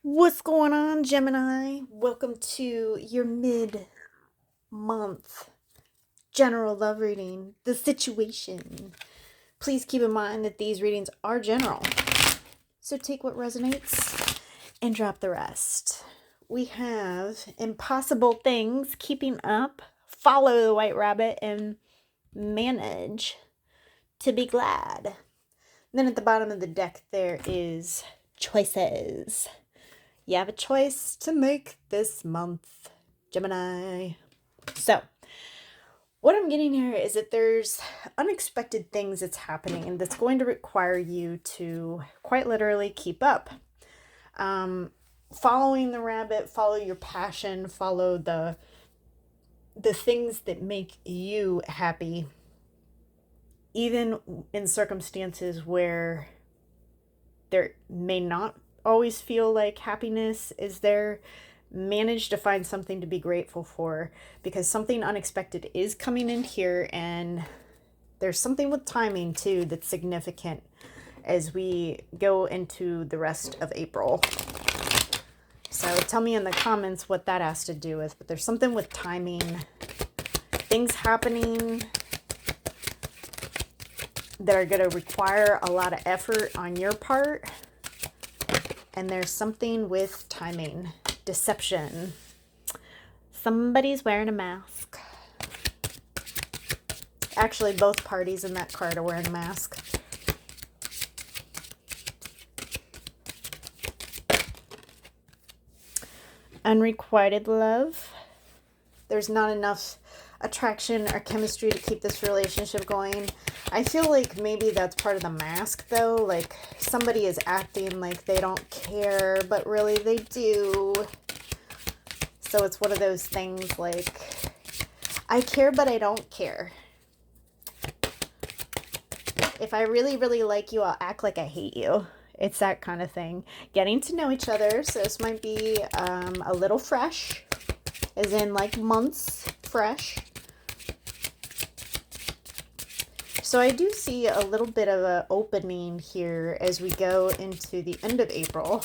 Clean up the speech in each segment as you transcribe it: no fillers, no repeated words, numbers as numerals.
What's going on, Gemini? Welcome to your mid-month general love reading, The Situation. Please keep in mind that these readings are general, so take what resonates and drop the rest. We have impossible things, keeping up, follow the white rabbit, and manage to be glad. Then at the bottom of the deck there is choices. You have a choice to make this month, Gemini. So, what I'm getting here is that there's unexpected things that's happening and that's going to require you to quite literally keep up. Following the rabbit, follow your passion, follow the things that make you happy, even in circumstances where there may not always feel like happiness is there. Manage to find something to be grateful for, because something unexpected is coming in here, and there's something with timing too that's significant as we go into the rest of April. So tell me in the comments what that has to do with, but there's something with timing, things happening that are going to require a lot of effort on your part. And there's something with timing, deception. Somebody's wearing a mask. Actually, both parties in that card are wearing a mask. Unrequited love. There's not enough attraction or chemistry to keep this relationship going. I feel like maybe that's part of the mask though. Like somebody is acting like they don't care, but really they do. So it's one of those things like, I care, but I don't care. If I really, really like you, I'll act like I hate you. It's that kind of thing. Getting to know each other. So this might be a little fresh, as in like months fresh. So I do see a little bit of an opening here as we go into the end of April.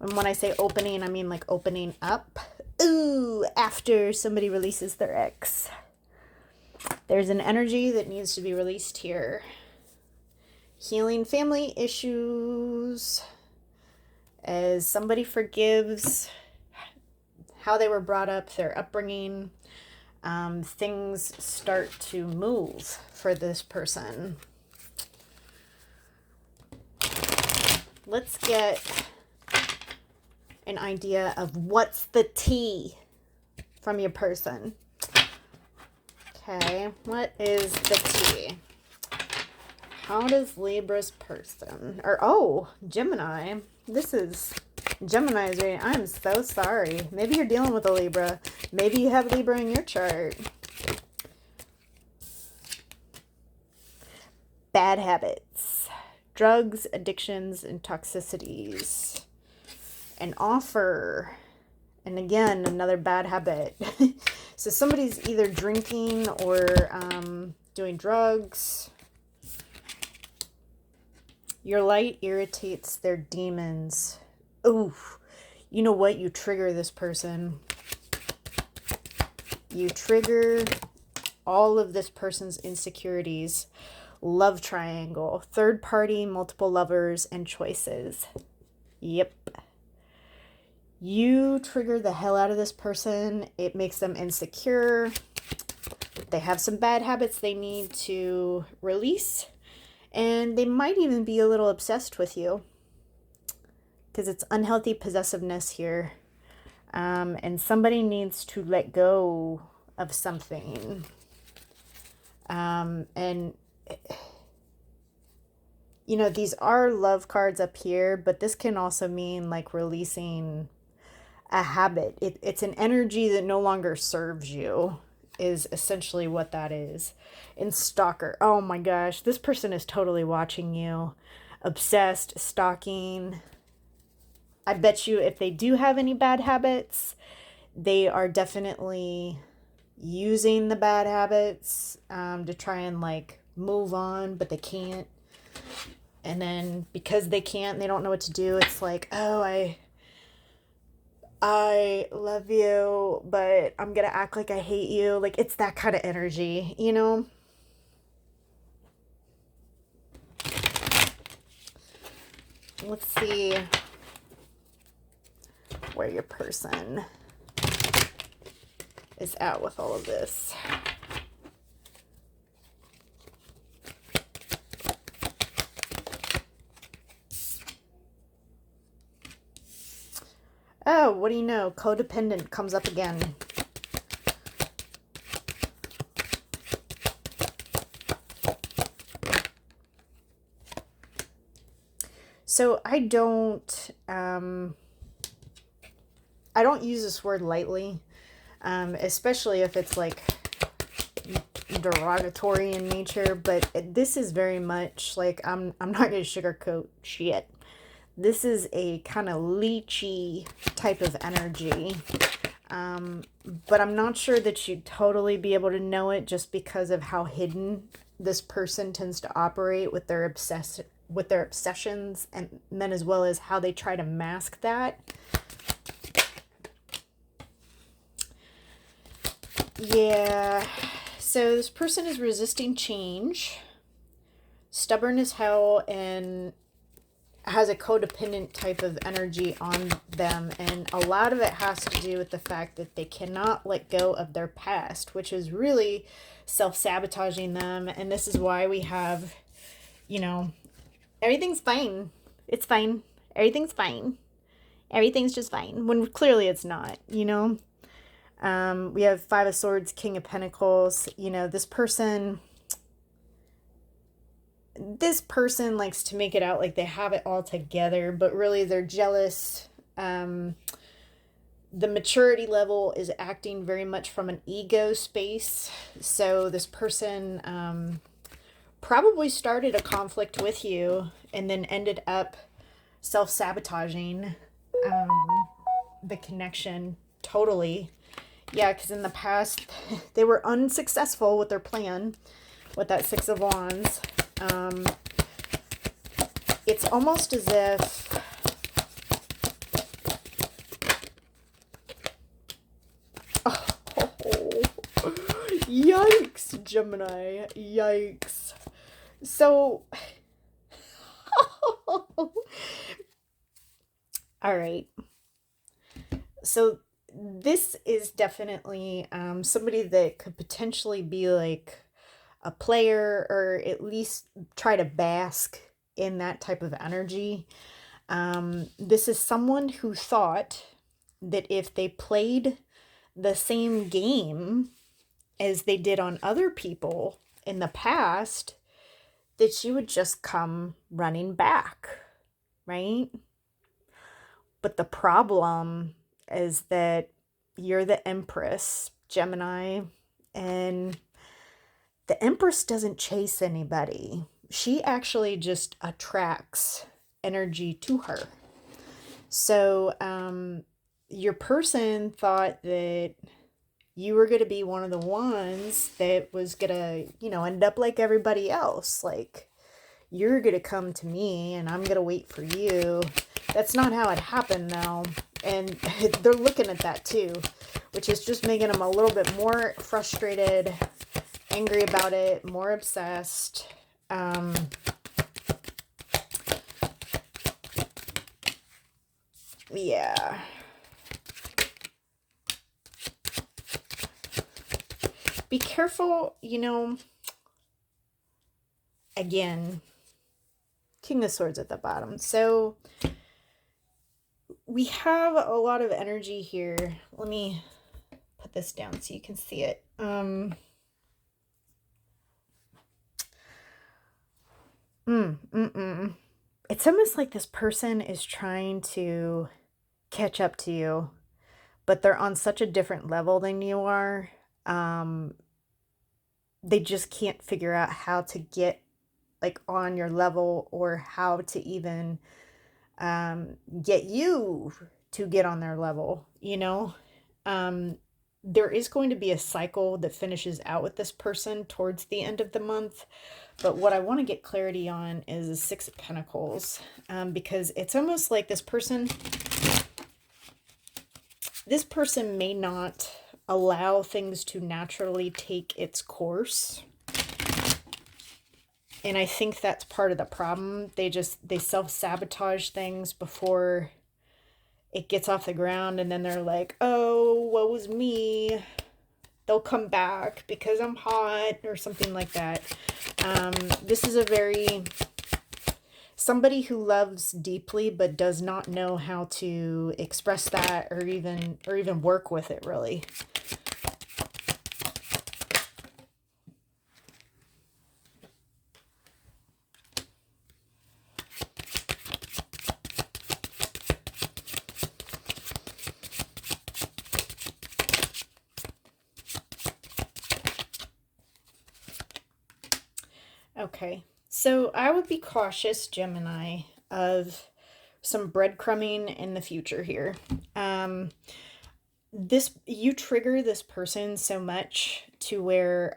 And when I say opening, I mean like opening up. Ooh, after somebody releases their ex. There's an energy that needs to be released here. Healing family issues. As somebody forgives how they were brought up, their upbringing. Things start to move for this person. Let's get an idea of what's the tea from your person. Okay, what is the tea? How does Libra's person, Gemini, this is Gemini's reading. I'm so sorry. Maybe you're dealing with a Libra. Maybe you have Libra in your chart. Bad habits, drugs, addictions, and toxicities. An offer, and again, another bad habit. So somebody's either drinking or doing drugs. Your light irritates their demons. Ooh, you know what? You trigger this person. You trigger all of this person's insecurities. Love triangle, third party, multiple lovers, and choices. Yep. You trigger the hell out of this person. It makes them insecure. They have some bad habits they need to release. And they might even be a little obsessed with you, because it's unhealthy possessiveness here. And somebody needs to let go of something. And, you know, these are love cards up here, but this can also mean like releasing a habit. It's an energy that no longer serves you, is essentially what that is. And stalker. Oh my gosh, this person is totally watching you. Obsessed, stalking. I bet you if they do have any bad habits, they are definitely using the bad habits to try and like move on, but they can't. And then because they can't, they don't know what to do. It's like, oh, I love you, but I'm gonna act like I hate you. Like, it's that kind of energy, you know? Let's see where your person is at with all of this. Oh, what do you know? Codependent comes up again. So I don't use this word lightly, especially if it's like derogatory in nature, but this is very much like, I'm not going to sugarcoat shit. This is a kind of leechy type of energy. But I'm not sure that you'd totally be able to know it just because of how hidden this person tends to operate with their obsessions, and then as well as how they try to mask that. Yeah, so this person is resisting change, stubborn as hell, and has a codependent type of energy on them. And a lot of it has to do with the fact that they cannot let go of their past, which is really self-sabotaging them. And this is why we have, you know, everything's fine. It's fine. Everything's fine. Everything's just fine. When clearly it's not, you know. We have Five of Swords, King of Pentacles. You know, this person likes to make it out like they have it all together, but really they're jealous. The maturity level is acting very much from an ego space. So this person probably started a conflict with you and then ended up self-sabotaging the connection totally. Yeah, because in the past they were unsuccessful with their plan with that Six of Wands. It's almost as if yikes, Gemini, yikes. So all right, so this is definitely somebody that could potentially be like a player, or at least try to bask in that type of energy. This is someone who thought that if they played the same game as they did on other people in the past, that she would just come running back, right? But the problem is that you're the Empress, Gemini, and the Empress doesn't chase anybody. She actually just attracts energy to her. So your person thought that you were going to be one of the ones that was going to, you know, end up like everybody else. Like, you're going to come to me and I'm going to wait for you. That's not how it happened, though. And they're looking at that too, which is just making them a little bit more frustrated, angry about it, more obsessed. Yeah. Be careful, you know, again, King of Swords at the bottom. So we have a lot of energy here. Let me put this down so you can see it. It's almost like this person is trying to catch up to you, but they're on such a different level than you are. They just can't figure out how to get like on your level, or how to even get you to get on their level, you know. There is going to be a cycle that finishes out with this person towards the end of the month. But what I want to get clarity on is the Six of Pentacles, because it's almost like this person This person may not allow things to naturally take its course. And I think that's part of the problem. They self-sabotage things before it gets off the ground, and then they're like, oh, woe is me. They'll come back because I'm hot or something like that. This is somebody who loves deeply but does not know how to express that or even work with it, really. Okay, so I would be cautious, Gemini, of some breadcrumbing in the future here. You trigger this person so much to where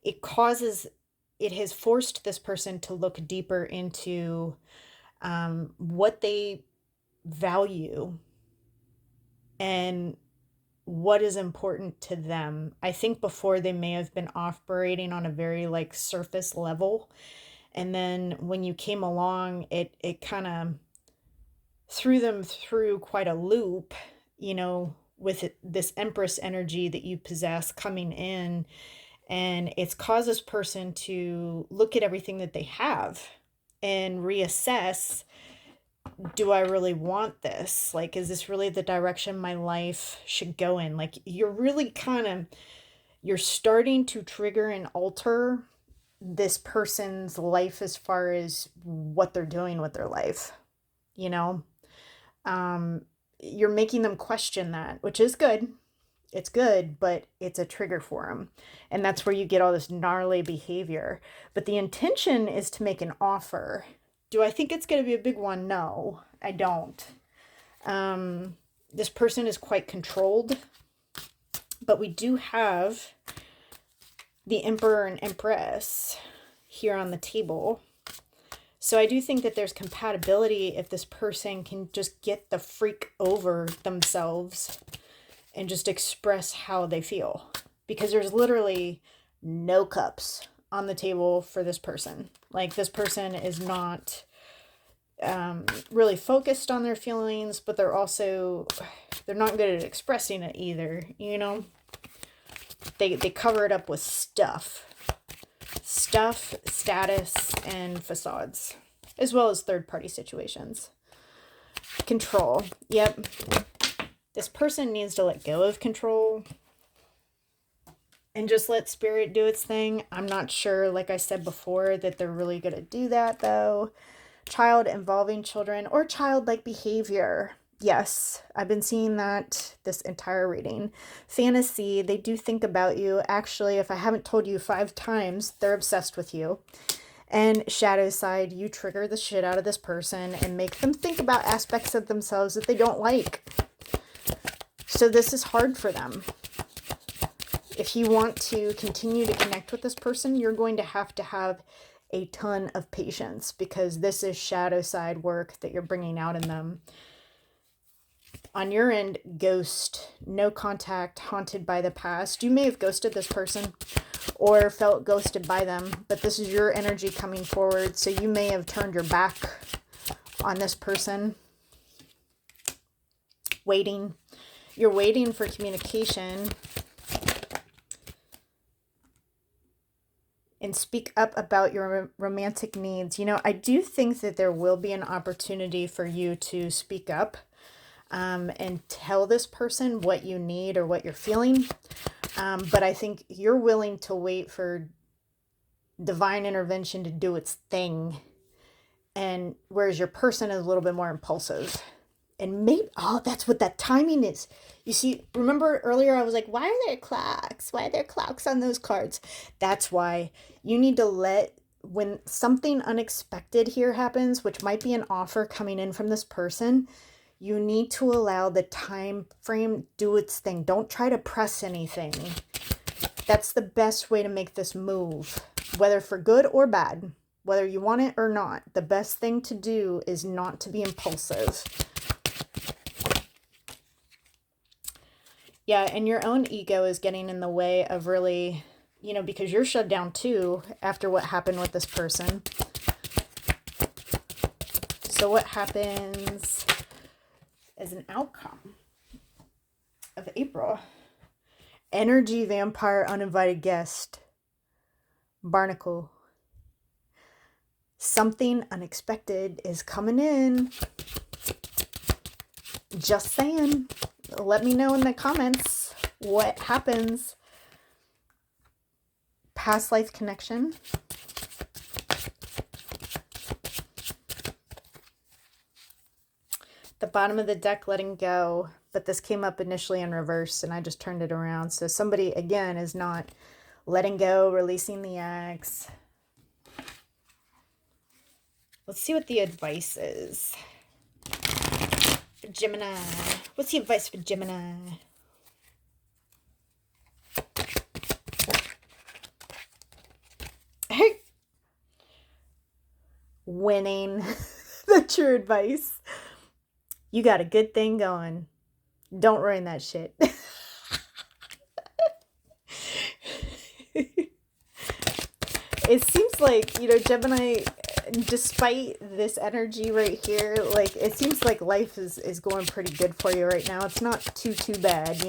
it has forced this person to look deeper into what they value and what is important to them. I think before they may have been operating on a very like surface level. And then when you came along, it kind of threw them through quite a loop, with this Empress energy that you possess coming in. And it's caused this person to look at everything that they have and reassess, do I really want this? Like, is this really the direction my life should go in? Like, you're starting to trigger and alter this person's life as far as what they're doing with their life, you're making them question that, which is good. It's good, but it's a trigger for them. And that's where you get all this gnarly behavior. But the intention is to make an offer. Do I think it's going to be a big one? No, I don't. This person is quite controlled. But we do have the Emperor and Empress here on the table. So I do think that there's compatibility if this person can just get the freak over themselves and just express how they feel. Because there's literally no cups on the table for this person. Like, this person is not really focused on their feelings, but they're not good at expressing it either, They cover it up with stuff, status, and facades, as well as third-party situations. Control. Yep. This person needs to let go of control and just let spirit do its thing. I'm not sure, like I said before, that they're really going to do that, though. Child involving children or childlike behavior. Yes, I've been seeing that this entire reading. Fantasy, they do think about you. Actually, if I haven't told you 5 times, they're obsessed with you. And shadow side, you trigger the shit out of this person and make them think about aspects of themselves that they don't like. So this is hard for them. If you want to continue to connect with this person, you're going to have a ton of patience, because this is shadow side work that you're bringing out in them. On your end, ghost, no contact, haunted by the past. You may have ghosted this person or felt ghosted by them, but this is your energy coming forward, so you may have turned your back on this person. Waiting. You're waiting for communication. And speak up about your romantic needs. I do think that there will be an opportunity for you to speak up and tell this person what you need or what you're feeling. But I think you're willing to wait for divine intervention to do its thing. And whereas your person is a little bit more impulsive. And maybe, that's what that timing is. You see, remember earlier I was like, why are there clocks? Why are there clocks on those cards? That's why you need to when something unexpected here happens, which might be an offer coming in from this person, you need to allow the time frame do its thing. Don't try to press anything. That's the best way to make this move, whether for good or bad, whether you want it or not. The best thing to do is not to be impulsive. Yeah, and your own ego is getting in the way of really, because you're shut down too after what happened with this person. So what happens as an outcome of April? Energy vampire, uninvited guest, barnacle. Something unexpected is coming in. Just saying. Let me know in the comments what happens. Past life connection. The bottom of the deck, letting go. But this came up initially in reverse and I just turned it around. So somebody, again, is not letting go, releasing the ex. Let's see what the advice is. For Gemini. What's the advice for Gemini? Hey. Winning. That's your advice. You got a good thing going. Don't ruin that shit. It seems like, Gemini, despite this energy right here, like, it seems like life is going pretty good for you right now. It's not too bad,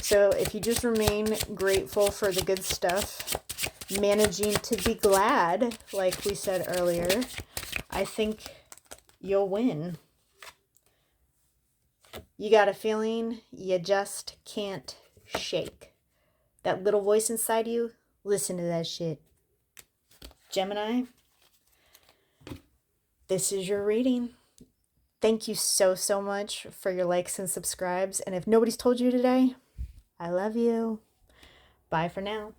So if you just remain grateful for the good stuff, managing to be glad, like we said earlier, I think you'll win. You got a feeling you just can't shake. That little voice inside you, listen to that shit. Gemini, this is your reading. Thank you so much for your likes and subscribes. And if nobody's told you today, I love you. Bye for now.